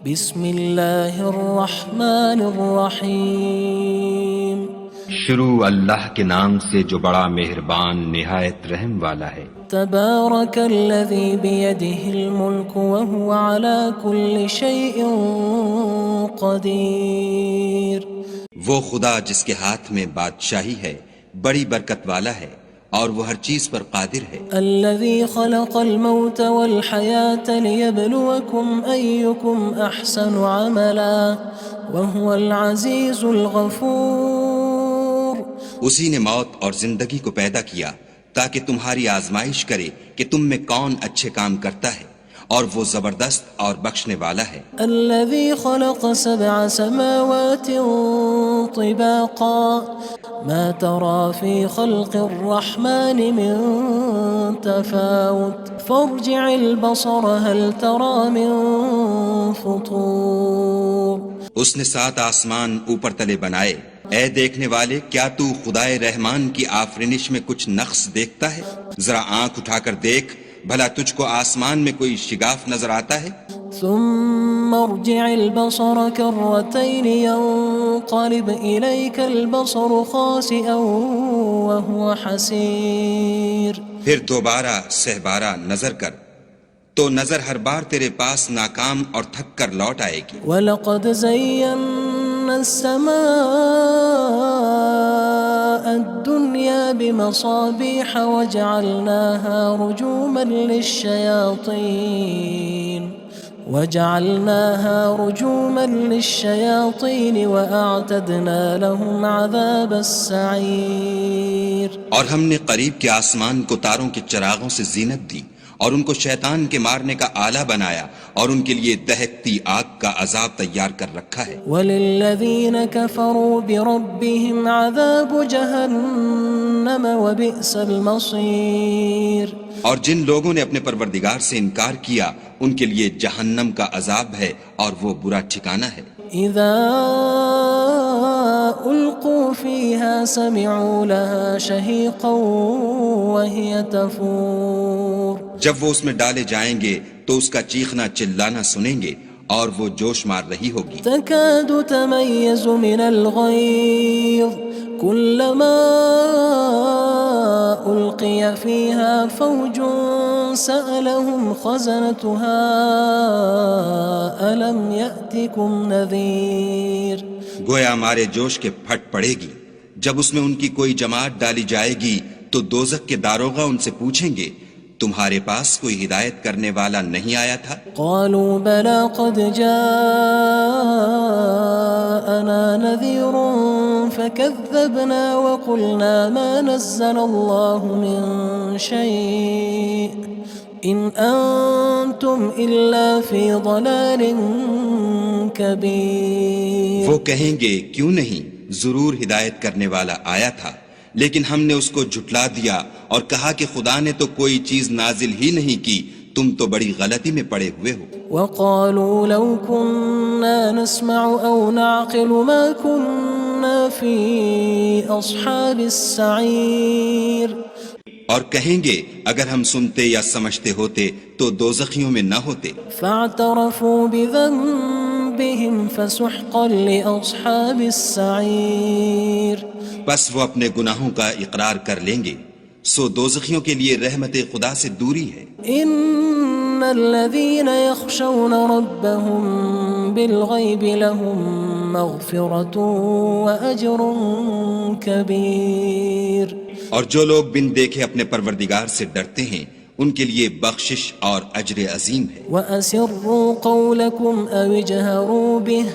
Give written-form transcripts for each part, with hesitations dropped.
بسم اللہ الرحمن الرحیم شروع اللہ کے نام سے جو بڑا مہربان نہایت رحم والا ہے۔ تبارک الذی بیدہ الملک وہو علی کل شیء قدیر۔ وہ خدا جس کے ہاتھ میں بادشاہی ہے بڑی برکت والا ہے اور وہ ہر چیز پر قادر ہے۔ الذي خلق الموت والحياة ليبلوكم أيكم أحسن عملا وهو العزيز الغفور۔ اسی نے موت اور زندگی کو پیدا کیا تاکہ تمہاری آزمائش کرے کہ تم میں کون اچھے کام کرتا ہے، اور وہ زبردست اور بخشنے والا ہے۔ الذي خلق 7 سماوات طباقا ما ترى في خلق الرحمن من تفاوت فارجع البصر هل ترى من فطور۔ اس نے 7 آسمان اوپر تلے بنائے، اے دیکھنے والے کیا تو خدائے رحمان کی آفرینش میں کچھ نقص دیکھتا ہے؟ ذرا آنکھ اٹھا کر دیکھ، بھلا تجھ کو آسمان میں کوئی شگاف نظر آتا ہے؟ ثم ارجع البصر كرتين ينقلب إليك البصر خاسئا وهو حسير۔ پھر دوبارہ سہبارہ نظر کر تو نظر ہر بار تیرے پاس ناکام اور تھک کر لوٹ آئے گی۔ وَلَقَدْ زَيَّنَّا السَّمَاءَ الدُّنْيَا بِمَصَابِيحَ وَجَعَلْنَاهَا رُجُومًا لِلشَّيَاطِينِ وَأَعْتَدْنَا لَهُمْ عَذَابَ السَّعِيرِ۔ اور ہم نے قریب کے آسمان کو تاروں کے چراغوں سے زینت دی اور ان کو شیطان کے مارنے کا آلہ بنایا، اور ان کے لیے دہکتی آگ کا عذاب تیار کر رکھا ہے۔ وَلِلَّذِينَ كَفَرُوا بِرَبِّهِمْ عَذَابُ جَهَنَّمَ وَبِئْسَ الْمَصِيرُ۔ اور جن لوگوں نے اپنے پروردگار سے انکار کیا ان کے لیے جہنم کا عذاب ہے اور وہ برا ٹھکانہ ہے۔ اذا القوا فيها سمعوا لها شهيقا وهي تفور۔ جب وہ اس میں ڈالے جائیں گے تو اس کا چیخنا چلانا سنیں گے اور وہ جوش مار رہی ہوگی۔ تكاد تميز من الغيظ كلما ألقي فيها فوج سألهم خزنتها ألم يأتكم نذير۔ گویا مارے جوش کے پھٹ پڑے گی۔ جب اس میں ان کی کوئی جماعت ڈالی جائے گی تو دوزخ کے داروغہ ان سے پوچھیں گے تمہارے پاس کوئی ہدایت کرنے والا نہیں آیا تھا؟ قالوا بلى قد جاءنا نذير فكذبنا وقلنا ما نزل الله من شيء إن أنتم إلا في ضلال كبير۔ وہ کہیں گے کیوں نہیں، ضرور ہدایت کرنے والا آیا تھا، لیکن ہم نے اس کو جھٹلا دیا اور کہا کہ خدا نے تو کوئی چیز نازل ہی نہیں کی، تم تو بڑی غلطی میں پڑے ہوئے ہو۔ وقالوا لو كنا نسمع أو نعقل ما كنا في أصحاب السعير۔ اور کہیں گے اگر ہم سنتے یا سمجھتے ہوتے تو دوزخیوں میں نہ ہوتے۔ فاعترفوا بذنبهم فسحقا لأصحاب السعير۔ بس وہ اپنے گناہوں کا اقرار کر لیں گے، سو دوزخیوں کے لیے رحمت خدا سے دوری ہے۔ ان الذين يخشون ربهم بالغيب لهم مغفرة وأجر كبير۔ اور جو لوگ بن دیکھے اپنے پروردگار سے ڈرتے ہیں ان کے لیے بخشش اور اجر عظیم ہے۔ وَأَسِرُّوا قَوْلَكُمْ أَوِ اجْهَرُوا بِهِ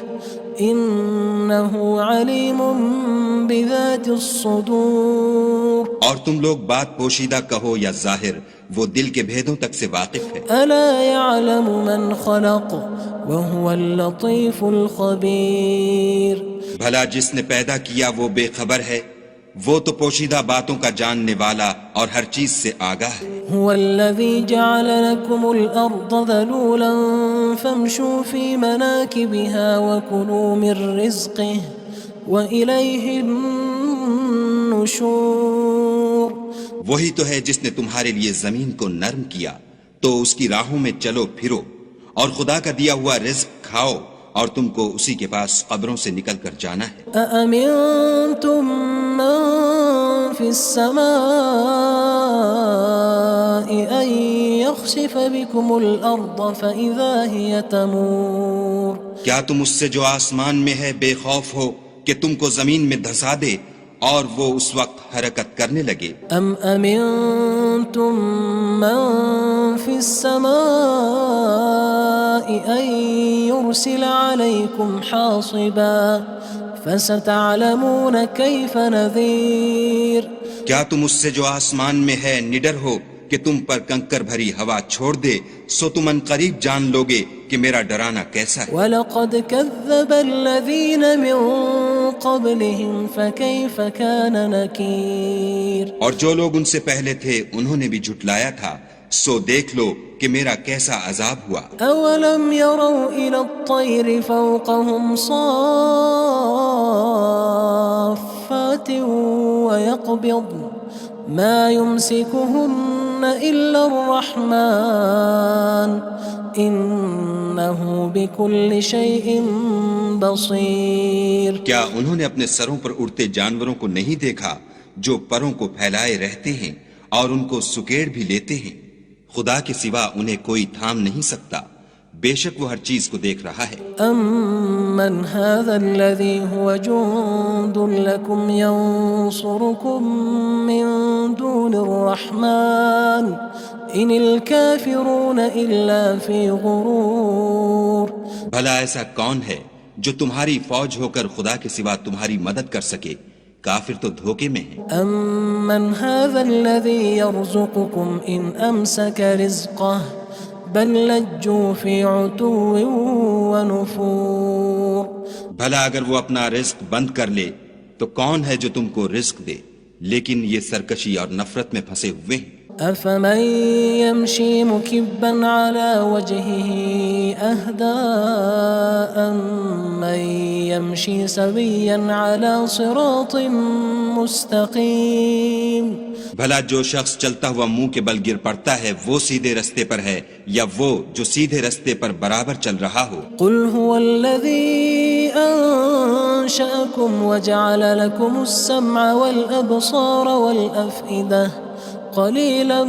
إِنَّهُ عَلِيمٌ بِذَاتِ الصُّدُورِ۔ اور تم لوگ بات پوشیدہ کہو یا ظاہر، وہ دل کے بھیدوں تک سے واقف ہے۔ أَلَا يَعْلَمُ مَنْ خَلَقَ وَهُوَ اللَّطِيفُ الْخَبِيرُ۔ بھلا جس نے پیدا کیا وہ بے خبر ہے، وہ تو پوشیدہ باتوں کا جاننے والا اور ہر چیز سے آگاہ ہے۔ هو الذي جعل لكم الأرض ذلولا فامشوا في مناكبها وكلوا من رزقه وإليه النشور۔ وہی تو ہے جس نے تمہارے لیے زمین کو نرم کیا تو اس کی راہوں میں چلو پھرو اور خدا کا دیا ہوا رزق کھاؤ اور تم کو اسی کے پاس قبروں سے نکل کر جانا ہے۔ أأمنتم من في السماء أن يخسف بكم الأرض فإذا هي تمور کیا تم اس سے جو آسمان میں ہے بے خوف ہو کہ تم کو زمین میں دھسا دے اور وہ اس وقت حرکت کرنے لگے؟ أم أمنتم من في السماء أن يرسل عليكم حاصبا فستعلمون كيف نذير کیا تم اس سے جو آسمان میں ہے نڈر ہو کہ تم پر کنکر بھری ہوا چھوڑ دے، سو تم ان قریب جان لوگے کہ میرا ڈرانا کیسا ہے۔ وَلَقَدْ كَذَّبَ الَّذِينَ مِن قَبْلِهِمْ فَكَيْفَ كَانَ نَكِيرٌ اور جو لوگ ان سے پہلے تھے انہوں نے بھی جھٹلایا تھا، سو دیکھ لو کہ میرا کیسا عذاب ہوا۔ أَوَلَمْ يَرَوْا إِلَى الطَّيْرِ فَوْقَهُمْ صَافَّاتٍ وَيَقْبِضْنَ مَا يُمْسِكُهُنَّ إِلَّا الرَّحْمَنُ إِنَّهُ بِكُلِّ شَيْءٍ بَصِيرٌ کیا انہوں نے اپنے سروں پر اڑتے جانوروں کو نہیں دیکھا جو پروں کو پھیلائے رہتے ہیں اور ان کو سکیڑ بھی لیتے ہیں؟ خدا کے سوا انہیں کوئی تھام نہیں سکتا، بے شک وہ ہر چیز کو دیکھ رہا ہے۔ أَمَّنْ هَذَا الَّذِي هُوَ جُندٌ لَكُمْ يَنصُرُكُم مِّن دُونِ الرَّحْمَنِ إِنِ الْكَافِرُونَ إِلَّا فِي غُرُورٍ بھلا ایسا کون ہے جو تمہاری فوج ہو کر خدا کے سوا تمہاری مدد کر سکے؟ کافر تو دھوکے میں ہیں۔ أَمَّنْ هَذَا الَّذِي يَرْزُقُكُمْ إِنْ أَمْسَكَ رِزْقَهُ بَلْ لَجُّوا فِي عُتُوٍّ وَنُفُورٍ بھلا اگر وہ اپنا رزق بند کر لے تو کون ہے جو تم کو رزق دے؟ لیکن یہ سرکشی اور نفرت میں پھنسے ہوئے ہیں۔ أَفَمَن يَمْشِي مُكِبًّا عَلَى وَجْهِهِ أَهْدَىٰ أَمَّن يَمْشِي سَوِيًّا عَلَى صِرَاطٍ مُّسْتَقِيمٍ بھلا جو شخص چلتا ہوا منہ کے بل گر پڑتا ہے وہ سیدھے رستے پر ہے یا وہ جو سیدھے رستے پر برابر چل رہا ہو؟ قُلْ هُوَ الَّذِي أَنشَأَكُمْ وَجَعَلَ لَكُمُ السَّمْعَ وَالْأَبْصَارَ وَالْأَفْئِدَةَ قَلِيلًا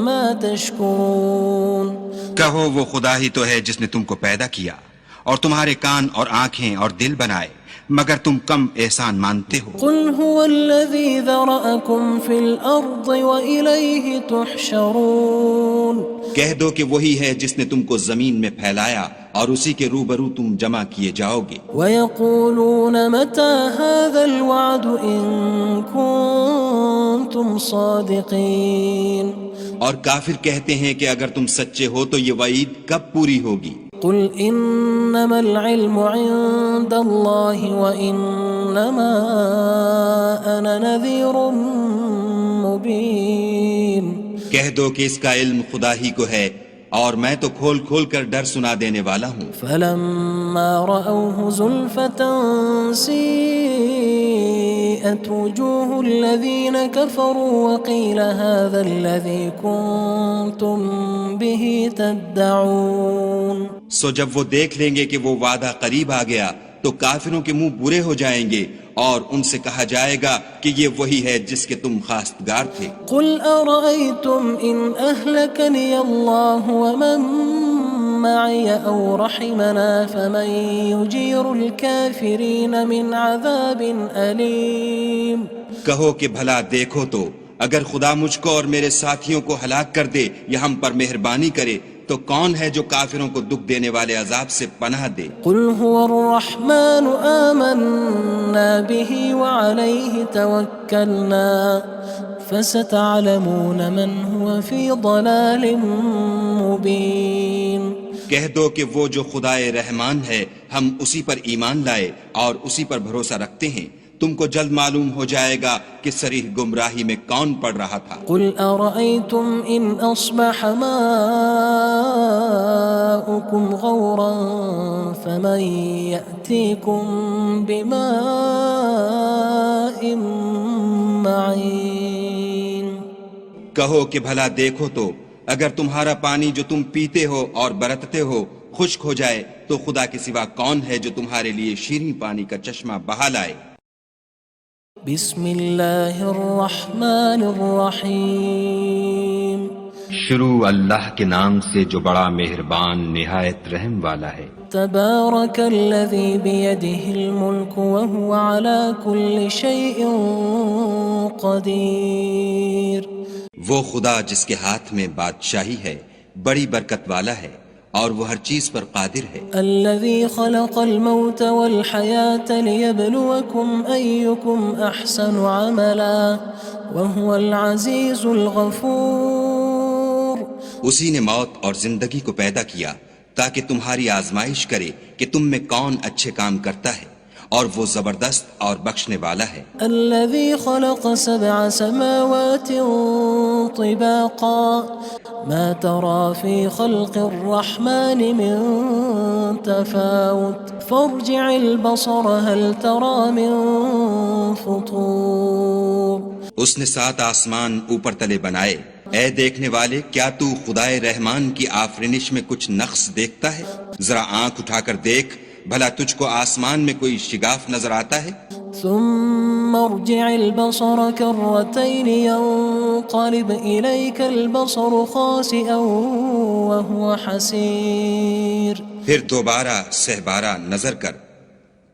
مَا تَشْكُرُونَ کہو وہ خدا ہی تو ہے جس نے تم کو پیدا کیا اور تمہارے کان اور آنکھیں اور دل بنائے، مگر تم کم احسان مانتے ہو۔ قُلْ هُوَ الَّذِي ذَرَأَكُمْ فِي الْأَرْضِ وَإِلَيْهِ تُحْشَرُونَ کہہ دو کہ وہی ہے جس نے تم کو زمین میں پھیلایا اور اسی کے روبرو تم جمع کیے جاؤ گے۔ وَيَقُولُونَ مَتَى هَذَا الْوَعْدُ إِن كُنتُمْ صَادِقِينَ اور کافر کہتے ہیں کہ اگر تم سچے ہو تو یہ وعید کب پوری ہوگی؟ قُلْ إِنَّمَا الْعِلْمُ عِندَ اللَّهِ وَإِنَّمَا أَنَا نَذِيرٌ مُّبِينٌ کہہ دو کہ اس کا علم خدا ہی کو ہے اور میں تو کھول کھول کر ڈر سنا دینے والا ہوں۔ فَلَمَّا رَأَوْهُ زُلْفَةً سِيئَتْ وُجُوهُ الَّذِينَ كَفَرُوا وَقِيلَ هَذَا الَّذِي كُنتُم بِهِ تَدَّعُونَ سو جب وہ دیکھ لیں گے کہ وہ وعدہ قریب آ گیا تو کافروں کے منہ برے ہو جائیں گے اور ان سے کہا جائے گا کہ یہ وہی ہے جس کے تم خواستگار تھے۔ قُلْ أَرَأَيْتُمْ إِنْ أَهْلَكَنِيَ اللَّهُ وَمَن مَّعِيَ أَوْ رَحِمَنَا فَمَن يُجِيرُ الْكَافِرِينَ مِنْ عَذَابٍ أَلِيمٍ کہو کہ بھلا دیکھو تو اگر خدا مجھ کو اور میرے ساتھیوں کو ہلاک کر دے یا ہم پر مہربانی کرے تو کون ہے جو کافروں کو دکھ دینے والے عذاب سے پناہ دے؟ قُلْ هُوَ الرَّحْمَنُ آمَنَّا بِهِ وَعَلَيْهِ تَوَكَّلْنَا فَسَتَعْلَمُونَ مَنْ هُوَ فِي ضَلَالٍ مُّبِينٍ کہہ دو کہ وہ جو خدائے رحمان ہے ہم اسی پر ایمان لائے اور اسی پر بھروسہ رکھتے ہیں، تم کو جلد معلوم ہو جائے گا کہ صریح گمراہی میں کون پڑ رہا تھا۔ قُلْ أَرَأَيْتُمْ إِنْ أَصْبَحَ مَاؤُكُمْ غَوْرًا فَمَن يَأْتِيكُم بِمَاءٍ مَّعِينٍ کہو کہ بھلا دیکھو تو اگر تمہارا پانی جو تم پیتے ہو اور برتتے ہو خشک ہو جائے تو خدا کے سوا کون ہے جو تمہارے لیے شیریں پانی کا چشمہ بہا لائے؟ بسم اللہ الرحمن الرحیم شروع اللہ کے نام سے جو بڑا مہربان نہایت رحم والا ہے۔ تبارک الذی بیدہ الملک وہو علی کل شیء قدیر۔ وہ خدا جس کے ہاتھ میں بادشاہی ہے بڑی برکت والا ہے اور وہ ہر چیز پر قادر ہے۔ الذي خلق الموت والحياة ليبلوكم أيكم أحسن عملا وهو العزيز الغفور۔ اسی نے موت اور زندگی کو پیدا کیا تاکہ تمہاری آزمائش کرے کہ تم میں کون اچھے کام کرتا ہے، اور وہ زبردست اور بخشنے والا ہے۔ الذي خلق 7 سماوات طباقا ما ترى في خلق الرحمن من تفاوت فارجع البصر هل ترى من فطور۔ اس نے 7 آسمان اوپر تلے بنائے، اے دیکھنے والے کیا تو خدائے رحمان کی آفرینش میں کچھ نقص دیکھتا ہے؟ ذرا آنکھ اٹھا کر دیکھ، بھلا تجھ کو آسمان میں کوئی شگاف نظر آتا ہے؟ ثم ارجع البصر كرتين ينقلب إليك البصر خاسئا وهو حسير۔ پھر دوبارہ سہبارہ نظر کر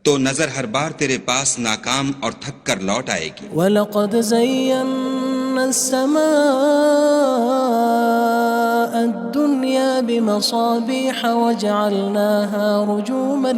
تو نظر ہر بار تیرے پاس ناکام اور تھک کر لوٹ آئے گی۔ وَلَقَدْ زَيَّنَّا السَّمَاءَ الدُّنْيَا بِمَصَابِيحَ وَجَعَلْنَاهَا رُجُومًا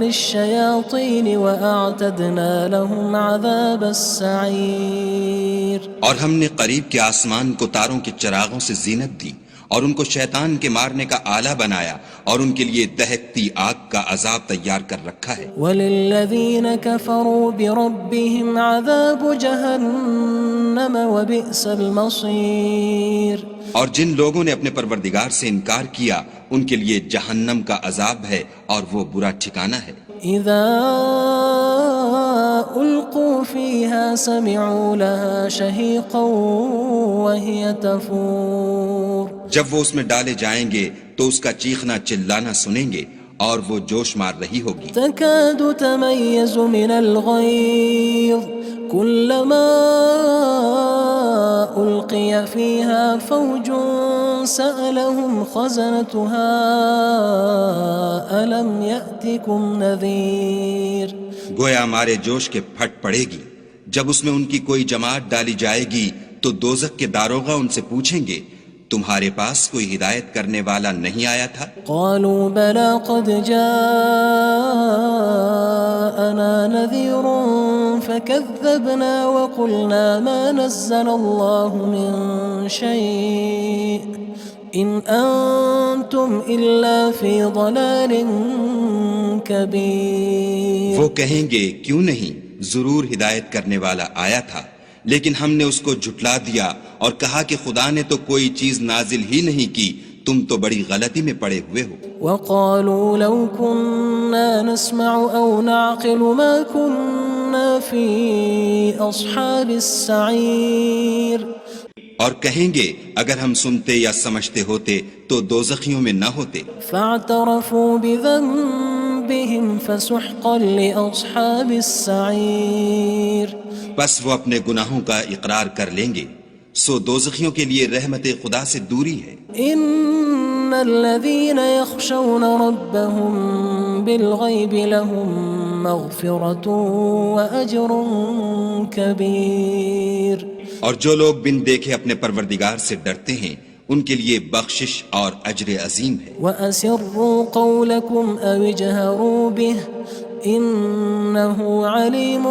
لِلشَّيَاطِينِ وَأَعْتَدْنَا لَهُمْ عَذَابَ السَّعِيرِ۔ اور ہم نے قریب کے آسمان کو تاروں کے چراغوں سے زینت دی اور ان کو شیطان کے مارنے کا آلہ بنایا اور ان کے لیے دہکتی آگ کا عذاب تیار کر رکھا ہے۔ وَلِلَّذِينَ كَفَرُوا بِرَبِّهِمْ عَذَابُ جَهَنَّمَ وَبِئْسَ الْمَصِيرُ۔ اور جن لوگوں نے اپنے پروردگار سے انکار کیا ان کے لیے جہنم کا عذاب ہے اور وہ برا ٹھکانہ ہے۔ اذا القوا فيها سمعوا لها شهيقا وهي تفور۔ جب وہ اس میں ڈالے جائیں گے تو اس کا چیخنا چلانا سنیں گے اور وہ جوش مار رہی ہوگی۔ تكاد تميز من الغيظ كلما ألقي فيها فوج سألهم خزنتها ألم يأتكم نذير۔ گویا ہمارے جوش کے پھٹ پڑے گی جب اس میں ان کی کوئی جماعت ڈالی جائے گی تو دوزخ کے داروغہ ان سے پوچھیں گے تمہارے پاس کوئی ہدایت کرنے والا نہیں آیا تھا؟ قالوا بلى قد جاءنا نذير فكذبنا وقلنا ما نزل الله من شيء إن أنتم إلا في ضلال كبير۔ وہ کہیں گے کیوں نہیں، ضرور ہدایت کرنے والا آیا تھا، لیکن ہم نے اس کو جھٹلا دیا اور کہا کہ خدا نے تو کوئی چیز نازل ہی نہیں کی، تم تو بڑی غلطی میں پڑے ہوئے ہو۔ وقالوا لو كنا نسمع أو نعقل ما كنا في أصحاب السعير۔ اور کہیں گے اگر ہم سنتے یا سمجھتے ہوتے تو دوزخیوں میں نہ ہوتے۔ فاعترفوا بذنبهم فسحقا لأصحاب السعير۔ بس وہ اپنے گناہوں کا اقرار کر لیں گے، سو دوزخیوں کے لیے رحمت خدا سے دوری ہے۔ ان الذين يخشون ربهم بالغيب لهم مغفرة وأجر كبير۔ اور جو لوگ بن دیکھے اپنے پروردگار سے ڈرتے ہیں ان کے لیے بخشش اور اجر عظیم ہے۔ وَأَسِرُّوا قَوْلَكُمْ أَوِ اجْهَرُوا بِهِ إِنَّهُ عَلِيمٌ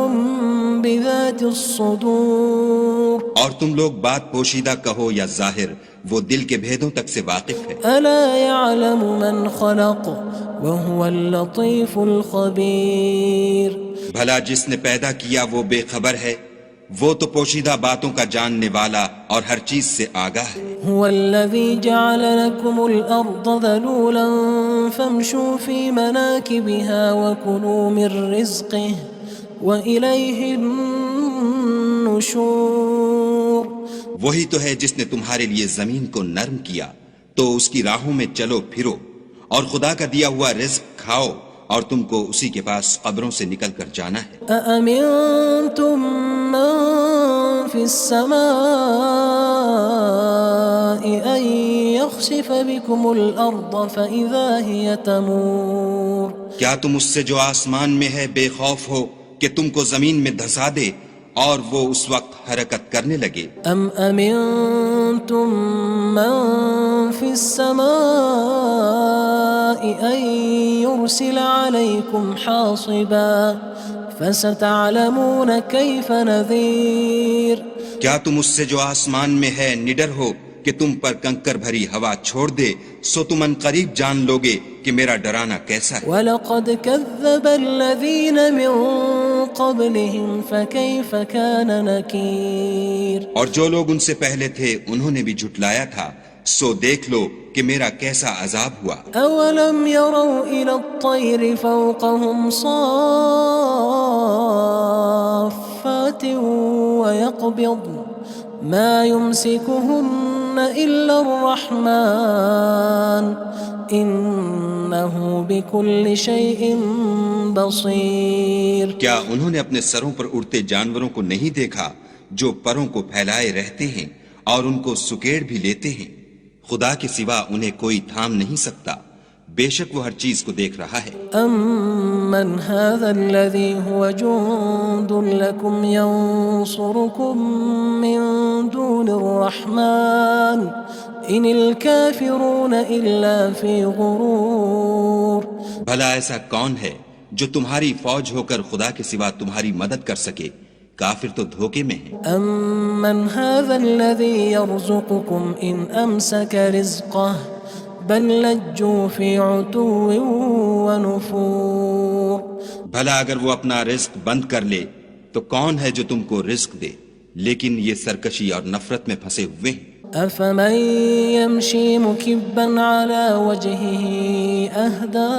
بِذَاتِ الصُّدُورِ۔ اور تم لوگ بات پوشیدہ کہو یا ظاہر، وہ دل کے بھیدوں تک سے واقف ہے۔ أَلَا يَعْلَمُ مَنْ خَلَقَ وَهُوَ اللَّطِيفُ الْخَبِيرُ۔ بھلا جس نے پیدا کیا وہ بے خبر ہے، وہ تو پوشیدہ باتوں کا جاننے والا اور ہر چیز سے آگاہ ہے۔ هو الذي جعل لكم الأرض ذلولا فامشوا في مناكبها وكلوا من رزقه وإليه النشور وہی تو ہے جس نے تمہارے لیے زمین کو نرم کیا تو اس کی راہوں میں چلو پھرو، اور خدا کا دیا ہوا رزق کھاؤ، اور تم کو اسی کے پاس قبروں سے نکل کر جانا ہے۔ أأمنتم من في السماء أن يخسف بكم الأرض فإذا هي تمور کیا تم اس سے جو آسمان میں ہے بے خوف ہو کہ تم کو زمین میں دھسا دے اور وہ اس وقت حرکت کرنے لگے؟ أم أمنتم من في السماء أن يرسل عليكم حاصبا فستعلمون كيف نذير کیا تم اس سے جو آسمان میں ہے نڈر ہو کہ تم پر کنکر بھری ہوا چھوڑ دے، سو تم ان قریب جان لوگے کہ میرا ڈرانا کیسا ہے۔ وَلَقَدْ كَذَّبَ الَّذِينَ مِن قَبْلِهِمْ فَكَيْفَ كَانَ نَكِيرٌ اور جو لوگ ان سے پہلے تھے انہوں نے بھی جھٹلایا تھا، سو دیکھ لو کہ میرا کیسا عذاب ہوا۔ أَوَلَمْ يَرَوْا إِلَى الطَّيْرِ فَوْقَهُمْ صَافَّاتٍ وَيَقْبِضْنَ مَا يُمْسِكُهُنَّ إِلَّا الرَّحْمَنُ إِنَّهُ بِكُلِّ شَيْءٍ بَصِيرٌ کیا انہوں نے اپنے سروں پر اڑتے جانوروں کو نہیں دیکھا جو پروں کو پھیلائے رہتے ہیں اور ان کو سکیڑ بھی لیتے ہیں؟ خدا کے سوا انہیں کوئی تھام نہیں سکتا، بے شک وہ ہر چیز کو دیکھ رہا ہے۔ أَمَّنْ هَذَا الَّذِي هُوَ جُندٌ لَكُمْ يَنصُرُكُم مِّن دُونِ الرَّحْمَنِ إِنِ الْكَافِرُونَ إِلَّا فِي غُرُورٍ بھلا ایسا کون ہے جو تمہاری فوج ہو کر خدا کے سوا تمہاری مدد کر سکے؟ کافر تو دھوکے میں ہیں۔ أَمَّنْ هَذَا الَّذِي يَرْزُقُكُمْ إِنْ أَمْسَكَ رِزْقَهُ بَلْ لَجُّوا فِي عُتُوٍّ وَنُفُورٍ بھلا اگر وہ اپنا رزق بند کر لے تو کون ہے جو تم کو رزق دے؟ لیکن یہ سرکشی اور نفرت میں پھنسے ہوئے ہیں۔ أَفَمَن يَمْشِي مُكِبًّا عَلَى وَجْهِهِ أَهْدَىٰ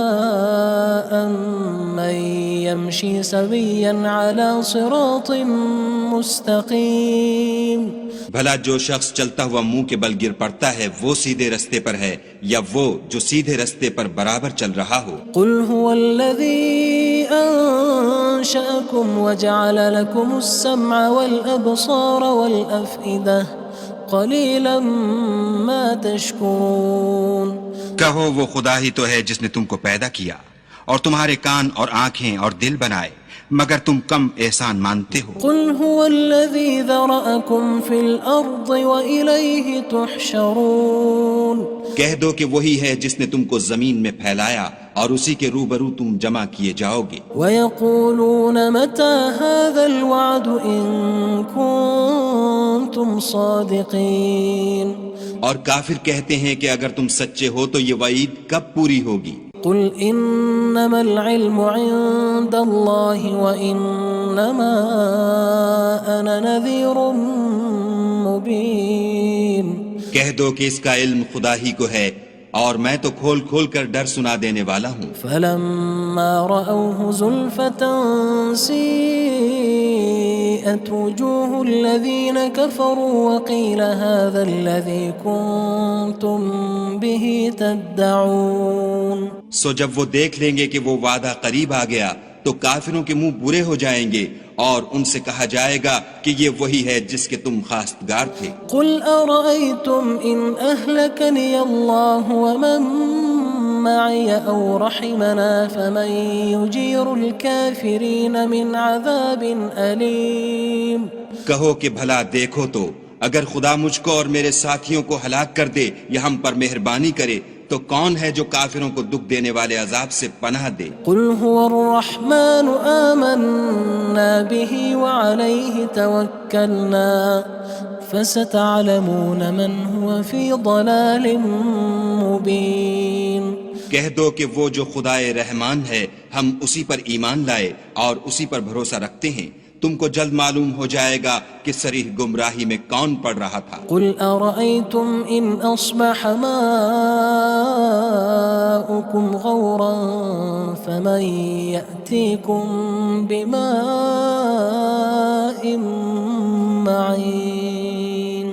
أَمَّن يَمْشِي سَوِيًّا عَلَى صِرَاطٍ مُّسْتَقِيمٍ بھلا جو شخص چلتا ہوا منہ کے بل گر پڑتا ہے وہ سیدھے رستے پر ہے یا وہ جو سیدھے رستے پر برابر چل رہا ہو؟ قُلْ هُوَ الَّذِي أَنشَأَكُمْ وَجَعَلَ لَكُمُ السَّمْعَ وَالْأَبْصَارَ وَالْأَفْئِدَةَ قَلِيلًا مَا تَشْكُرُونَ کہو وہ خدا ہی تو ہے جس نے تم کو پیدا کیا اور تمہارے کان اور آنکھیں اور دل بنائے، مگر تم کم احسان مانتے ہو۔ قُلْ هُوَ الَّذِي ذَرَأَكُمْ فِي الْأَرْضِ وَإِلَيْهِ تُحْشَرُونَ کہہ دو کہ وہی ہے جس نے تم کو زمین میں پھیلایا اور اسی کے روبرو تم جمع کیے جاؤ گے۔ وَيَقُولُونَ مَتَى هَذَا الْوَعْدُ إِن كُنتُمْ صَادِقِينَ اور کافر کہتے ہیں کہ اگر تم سچے ہو تو یہ وعید کب پوری ہوگی؟ قُلْ إِنَّمَا الْعِلْمُ عِندَ اللَّهِ وَإِنَّمَا أَنَا نَذِيرٌ مُّبِينٌ کہہ دو کہ اس کا علم خدا ہی کو ہے اور میں تو کھول کھول کر ڈر سنا دینے والا ہوں۔ فَلَمَّا رَأَوْهُ زُلْفَةً سِيئَتْ وُجُوهُ الَّذِينَ كَفَرُوا وَقِيلَ هَذَا الَّذِي كُنتُم بِهِ تَدَّعُونَ سو جب وہ دیکھ لیں گے کہ وہ وعدہ قریب آ گیا تو کافروں کے منہ برے ہو جائیں گے اور ان سے کہا جائے گا کہ یہ وہی ہے جس کے تم خواستگار تھے۔ قُلْ أَرَأَيْتُمْ إِنْ أَهْلَكَنِيَ اللَّهُ وَمَن مَّعِيَ أَوْ رَحِمَنَا فَمَن يُجِيرُ الْكَافِرِينَ مِنْ عَذَابٍ أَلِيمٍ کہو کہ بھلا دیکھو تو اگر خدا مجھ کو اور میرے ساتھیوں کو ہلاک کر دے یا ہم پر مہربانی کرے تو کون ہے جو کافروں کو دکھ دینے والے عذاب سے پناہ دے؟ قُلْ هُوَ الرَّحْمَنُ آمَنَّا بِهِ وَعَلَيْهِ تَوَكَّلْنَا فَسَتَعْلَمُونَ مَنْ هُوَ فِي ضَلَالٍ مُّبِينٍ کہہ دو کہ وہ جو خدائے رحمان ہے ہم اسی پر ایمان لائے اور اسی پر بھروسہ رکھتے ہیں، تم کو جلد معلوم ہو جائے گا کہ صریح گمراہی میں کون پڑ رہا تھا۔ قُلْ أَرَأَيْتُمْ إِنْ أَصْبَحَ مَاؤُكُمْ غَوْرًا فَمَن يَأْتِيكُم بِمَاءٍ معين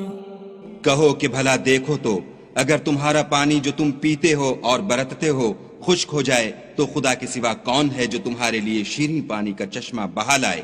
کہو کہ بھلا دیکھو تو اگر تمہارا پانی جو تم پیتے ہو اور برتتے ہو خشک ہو جائے تو خدا کے سوا کون ہے جو تمہارے لیے شیریں پانی کا چشمہ بہا لائے؟